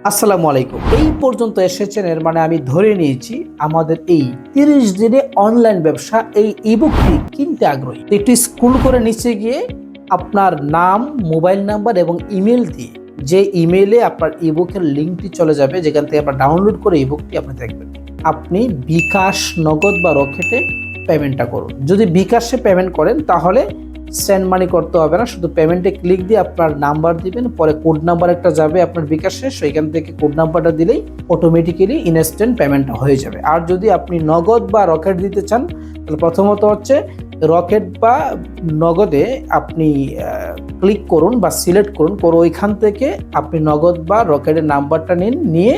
আসসালামু আলাইকুম। এই পর্যন্ত এসেছেন এর মানে আমি ধরে নিয়েছি আমাদের এই 30 দিনে অনলাইন ব্যবসা এই ইবুকটি কিনতে আগ্রহী। একটু স্ক্রল করে নিচে গিয়ে আপনার নাম, মোবাইল নাম্বার এবং ইমেল দিয়ে যে ইমেইলে আপনার ইবুকের লিঙ্কটি চলে যাবে, যেখান থেকে আপনার ডাউনলোড করে ইবুকটি আপনি দেখবেন। আপনি বিকাশ, নগদ বা রকেটে পেমেন্টটা করুন। যদি বিকাশে পেমেন্ট করেন তাহলে সেন্ড মানি করতে হবে না, শুধু পেমেন্টে ক্লিক দিয়ে আপনার নাম্বার দিবেন, পরে কোড নাম্বার একটা যাবে আপনার বিকাশে, সেইখান থেকে কোড নাম্বারটা দিলেই অটোমেটিক্যালি ইনস্ট্যান্ট পেমেন্টটা হয়ে যাবে। আর যদি আপনি নগদ বা রকেট দিতে চান তাহলে প্রথমত হচ্ছে রকেট বা নগদে আপনি ক্লিক করুন বা সিলেক্ট করুন, করে ওইখান থেকে আপনি নগদ বা রকেটের নাম্বারটা নিয়ে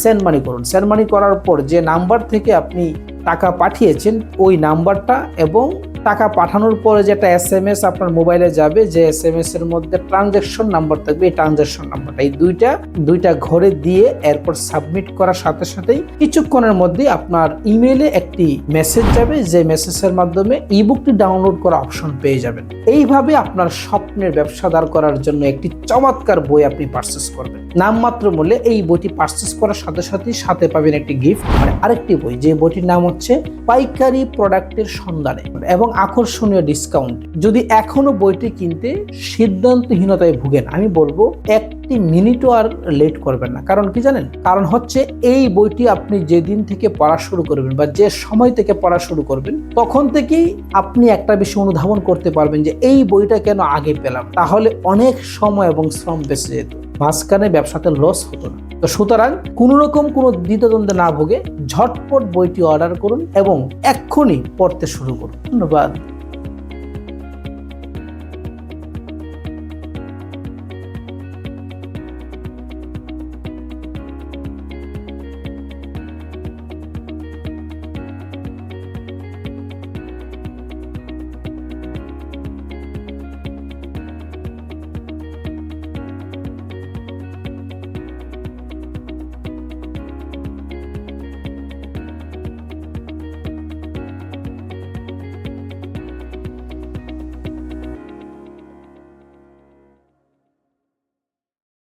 সেন্ড মানি করুন। সেন্ড মানি করার পর যে নাম্বার থেকে আপনি টাকা পাঠিয়েছেন ওই নাম্বারটা এবং টাকা পাঠানোর পরে যে একটা SMS আপনার মোবাইলে যাবে, যে SMS এর মধ্যে ট্রানজ্যাকশন নাম্বার থাকবে, এই ট্রানজ্যাকশন নাম্বারটা এই দুইটা ঘরে দিয়ে এরপর সাবমিট করার সাথে সাথেই কিছুক্ষণের মধ্যে আপনার ইমেইলে একটি মেসেজ যাবে, যে মেসেজের মাধ্যমে ইবুকটি ডাউনলোড করা অপশন পেয়ে যাবেন। এইভাবে আপনার স্বপ্নের ব্যবসা দাঁড় করার জন্য একটি চমৎকার বই আপনি পারচেস করবেন নামমাত্র মূল্যে। এই বইটি পারচেস করার সাথে সাথে পাবেন একটি গিফট, মানে আরেকটি বই, যে বইটির নাম হচ্ছে পাইকারি প্রোডাক্টের সন্ধানে এবং আকর্ষণীয় ডিসকাউন্ট। যদি এখনো বইটি কিনতে সিদ্ধান্তহীনতায় ভুগেন, আমি বলবো একটি মিনিটও আর লেট করবেন না। কারণ কি জানেন? কারণ হচ্ছে এই বইটি আপনি যেদিন থেকে পড়া শুরু করবেন বা যে সময় থেকে পড়া শুরু করবেন তখন থেকেই আপনি একটা বিষয় অনুধাবন করতে পারবেন যে এই বইটা কেন আগে পেলাম, তাহলে অনেক সময় এবং শ্রম বেঁচে যেত, মাঝখানে ব্যবসাতে লস হতো না। তো সুতরাং কোন রকম কোনো দ্বিধাদ্বন্দ্বে না ভুগে ঝটপট বইটি অর্ডার করুন এবং এক্ষুনি পড়তে শুরু করুন। ধন্যবাদ।